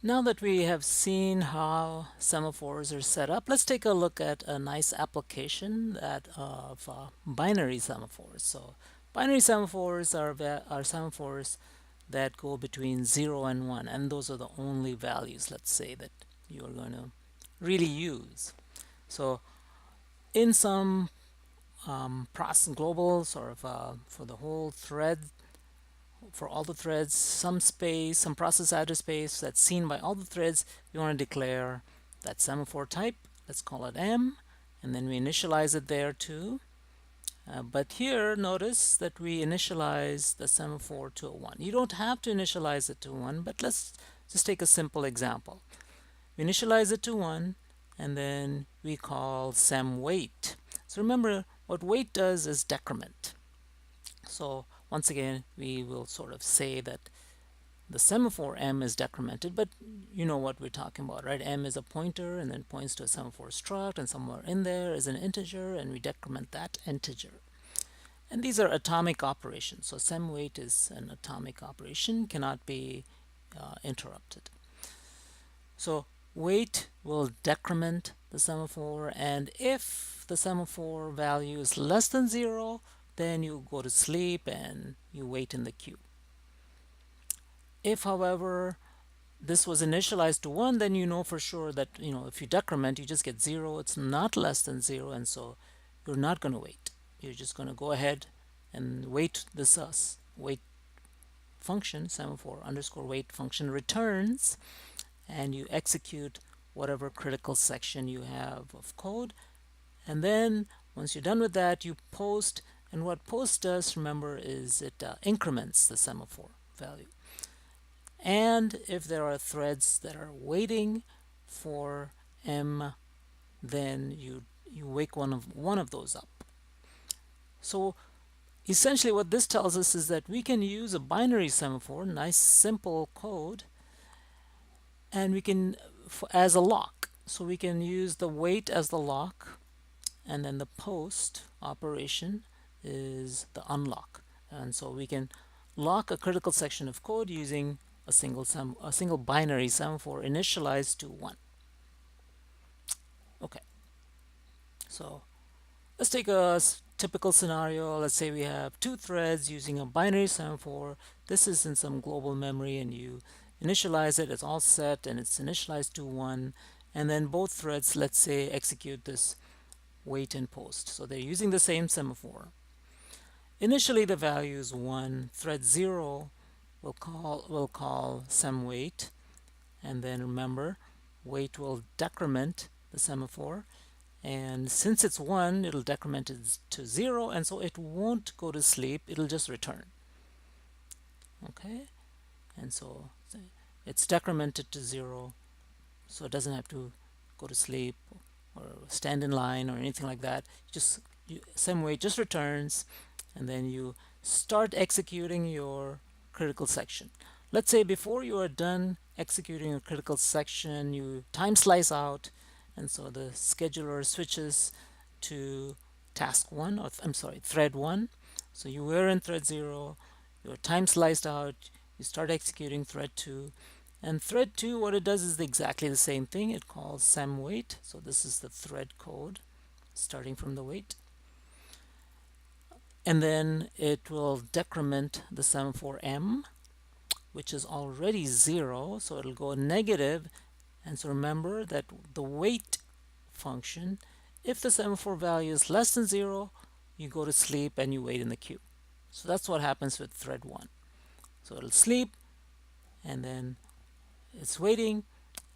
Now that we have seen how semaphores are set up, let's take a look at a nice application that of binary semaphores. So binary semaphores are semaphores that go between 0 and 1, and those are the only values, let's say, that you are going to really use. So in some process global sort of for the whole thread, for all the threads, some space, some process address space that's seen by all the threads, we want to declare that semaphore type. Let's call it M, and then we initialize it there too. But here, notice that we initialize the semaphore to a 1. You don't have to initialize it to 1, but let's just take a simple example. We initialize it to 1, and then we call sem_weight. So remember, what weight does is decrement. So once again, we will sort of say that the semaphore M is decremented, but you know what we're talking about, right? M is a pointer and then points to a semaphore struct, and somewhere in there is an integer, and we decrement that integer. And these are atomic operations. So sem_weight is an atomic operation, cannot be interrupted. So weight will decrement the semaphore, and if the semaphore value is less than 0, then you go to sleep and you wait in the queue. If, however, this was initialized to 1, then you know for sure that, if you decrement, you just get 0. It's not less than 0, and so you're not going to wait. You're just going to go ahead and wait. This wait function, semaphore underscore wait function, returns, and you execute whatever critical section you have of code. And then once you're done with that, you post. And what post does, remember, is it increments the semaphore value. And if there are threads that are waiting for M, then you wake one of those up. So essentially what this tells us is that we can use a binary semaphore, nice simple code, and we can as a lock. So we can use the wait as the lock, and then the post operation is the unlock. And so we can lock a critical section of code using a single binary semaphore initialized to 1. Okay, so let's take a typical scenario. Let's say we have 2 threads using a binary semaphore. This is in some global memory, and you initialize it. It's all set, and it's initialized to 1. And then both threads, let's say, execute this wait and post. So they're using the same semaphore. Initially, the value is 1. Thread 0 will call sem_weight, and then remember, wait will decrement the semaphore, and since it's 1, it'll decrement it to 0, and so it won't go to sleep, it'll just return. Okay, and so it's decremented to 0, so it doesn't have to go to sleep or stand in line or anything like that. Sem_weight just returns, and then you start executing your critical section. Let's say before you are done executing a critical section, you time slice out, and so the scheduler switches to task 1, or I'm sorry, thread 1. So you were in thread 0, your time sliced out, you start executing thread 2, and thread 2, what it does is exactly the same thing. It calls sem_weight. So this is the thread code starting from the wait, and then it will decrement the semaphore M, which is already 0, so it'll go negative. And so remember that the wait function, if the semaphore value is less than 0, you go to sleep and you wait in the queue. So that's what happens with thread 1. So it'll sleep, and then it's waiting,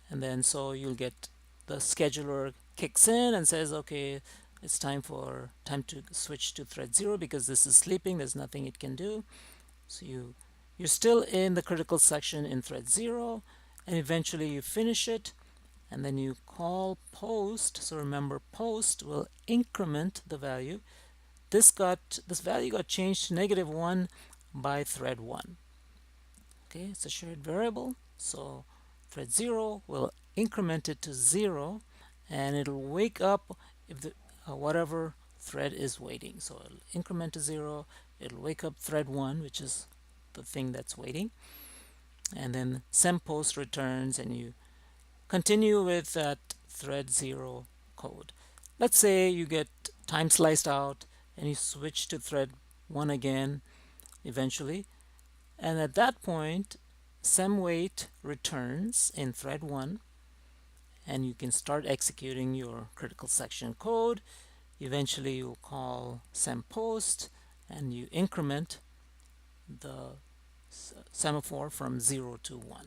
and then so you'll get the scheduler kicks in and says, okay, it's time to switch to thread 0 because this is sleeping, there's nothing it can do. So you're still in the critical section in thread 0, and eventually you finish it, and then you call post. So remember, post will increment the value. This value got changed to -1 by thread 1. Okay, it's a shared variable, so thread 0 will increment it to 0, and it'll wake up if whatever thread is waiting. So it'll increment to 0, it'll wake up thread 1, which is the thing that's waiting, and then sempost returns, and you continue with that thread 0 code. Let's say you get time sliced out and you switch to thread 1 again eventually, and at that point semWait returns in thread 1, and you can start executing your critical section code. Eventually you'll call sempost and you increment the semaphore from 0 to 1.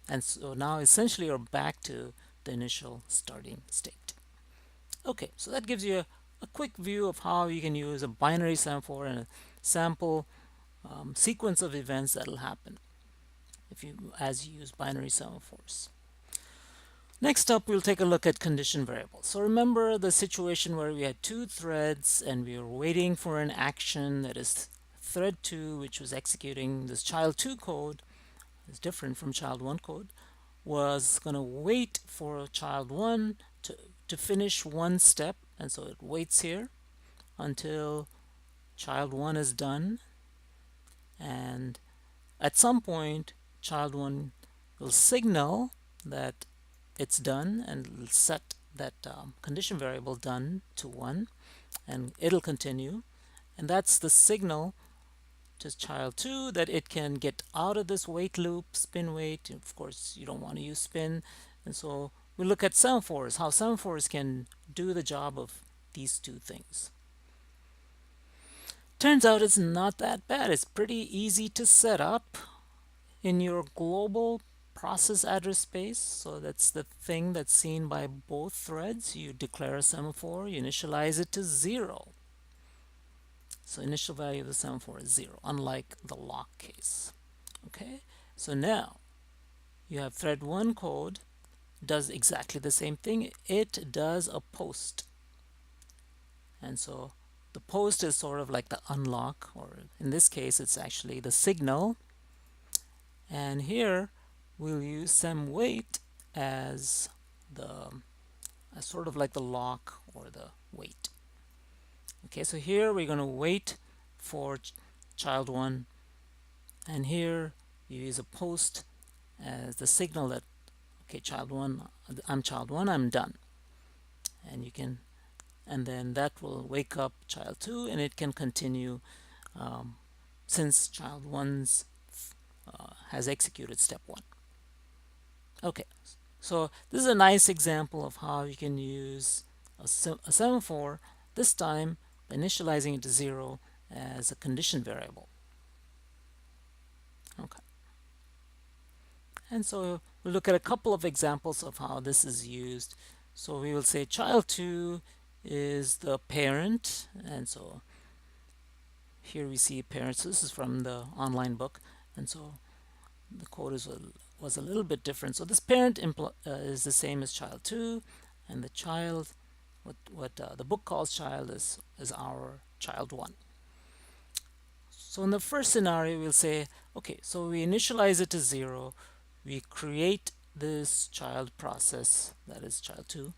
And so now essentially you're back to the initial starting state. Okay, so that gives you a quick view of how you can use a binary semaphore and a sample sequence of events that will happen as you use binary semaphores. Next up, we'll take a look at condition variables. So remember the situation where we had two threads and we were waiting for an action, that is thread 2, which was executing this child 2 code, is different from child 1 code, was going to wait for child 1 to finish one step, and so it waits here until child 1 is done, and at some point child 1 will signal that it's done, and it'll set that condition variable done to 1, and it'll continue, and that's the signal to child 2 that it can get out of this wait loop, spin wait. Of course you don't want to use spin, and so we look at semaphores, how semaphores can do the job of these two things. Turns out it's not that bad. It's pretty easy to set up in your global process address space. So that's the thing that's seen by both threads. You declare a semaphore, you initialize it to 0. So initial value of the semaphore is 0, unlike the lock case. Okay, so now you have thread 1 code does exactly the same thing. It does a post, and so the post is sort of like the unlock, or in this case it's actually the signal, and here we'll use semWait as sort of like the lock or the wait. Okay, so here we're going to wait for child 1, and here you use a post as the signal that, okay, child 1, I'm child 1, I'm done, and then that will wake up child 2, and it can continue since child 1's has executed step 1. Okay, so this is a nice example of how you can use a semaphore, this time initializing it to 0 as a condition variable. Okay, and so we'll look at a couple of examples of how this is used. So we will say child 2 is the parent, and so here we see parents. So this is from the online book, and so the code was a little bit different. So this parent is the same as child 2, and the child, what the book calls child, is our child 1. So in the first scenario, we'll say, okay, so we initialize it to 0, we create this child process, that is child 2,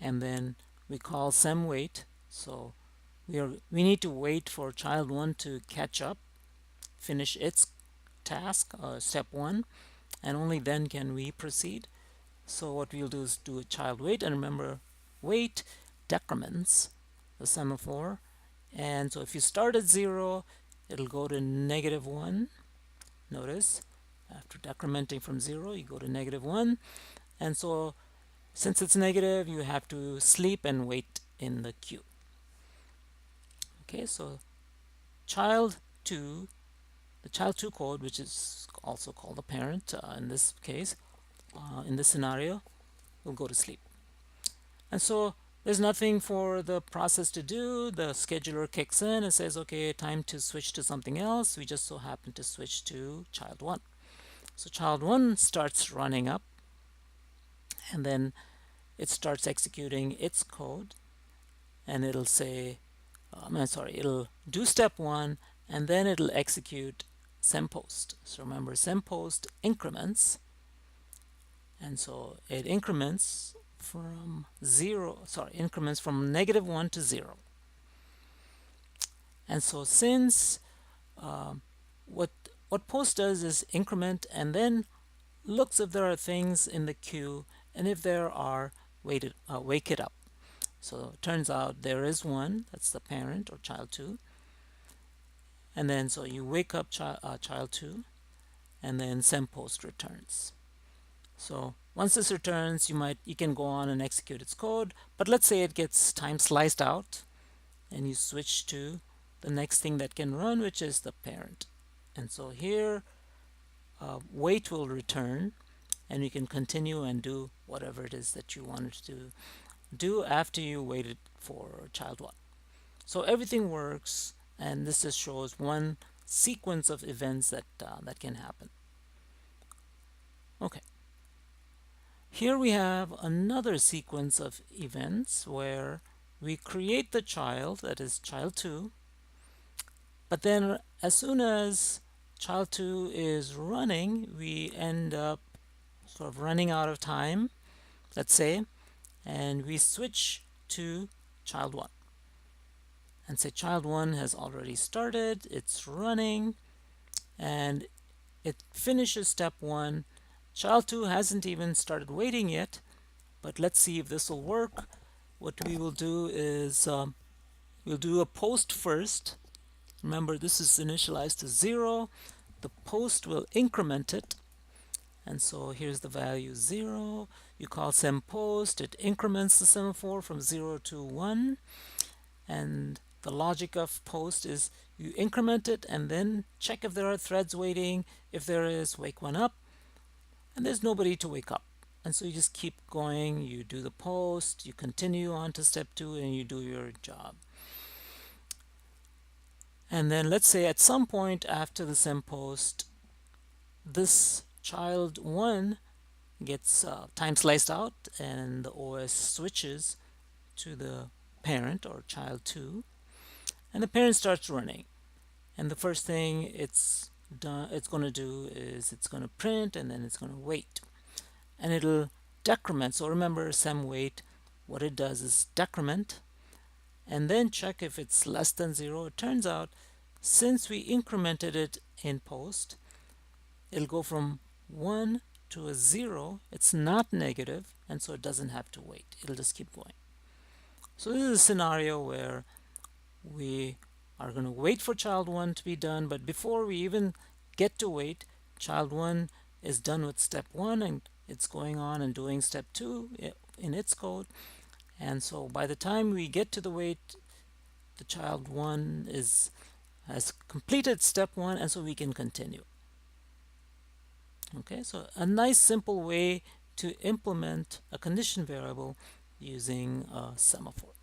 and then we call semWait. So we need to wait for child 1 to catch up, finish its task, step 1, and only then can we proceed. So what we'll do is do a child wait, and remember, wait decrements the semaphore, and so if you start at 0, it'll go to -1. Notice after decrementing from 0, you go to -1, and so since it's negative, you have to sleep and wait in the queue. Okay, so child 2, the child 2 code, which is also called the parent in this case, in this scenario, will go to sleep. And so there's nothing for the process to do. The scheduler kicks in and says, okay, time to switch to something else. We just so happen to switch to child 1. So child 1 starts running up, and then it starts executing its code, and it'll say, it'll do step 1, and then it'll execute sempost. So remember, sempost increments, and so it increments from -1 to 0. And so since what what post does is increment and then looks if there are things in the queue, and if there are, wake it up. So it turns out there is one, that's the parent or child 2, and then so you wake up child 2, and then sempost returns. So once this returns, you can go on and execute its code, but let's say it gets time sliced out, and you switch to the next thing that can run, which is the parent. And so here, wait will return, and you can continue and do whatever it is that you wanted to do after you waited for child 1. So everything works, and this just shows one sequence of events that can happen. Okay. Here we have another sequence of events where we create the child, that is child 2, but then as soon as child 2 is running, we end up sort of running out of time, let's say, and we switch to child 1 and say child 1 has already started, it's running, and it finishes step 1. Child 2 hasn't even started waiting yet, but let's see if this will work. What we will do is we'll do a post first. Remember, this is initialized to 0. The post will increment it, and so here's the value 0. You call sempost, it increments the semaphore from 0 to 1, and the logic of post is you increment it and then check if there are threads waiting. If there is, wake one up, and there's nobody to wake up. And so you just keep going, you do the post, you continue on to step 2, and you do your job. And then let's say at some point after the sempost, this child 1 gets time sliced out, and the OS switches to the parent or child 2, and the parent starts running. And the first thing it's going to do is it's going to print, and then it's going to wait, and it'll decrement. So remember, semWait, what it does is decrement and then check if it's less than 0. It turns out, since we incremented it in post, it'll go from 1 to a 0. It's not negative, and so it doesn't have to wait. It'll just keep going. So this is a scenario where we are going to wait for child 1 to be done, but before we even get to wait, child 1 is done with step 1, and it's going on and doing step 2 in its code. And so by the time we get to the wait, the child 1 has completed step 1, and so we can continue. Okay, so a nice simple way to implement a condition variable using a semaphore.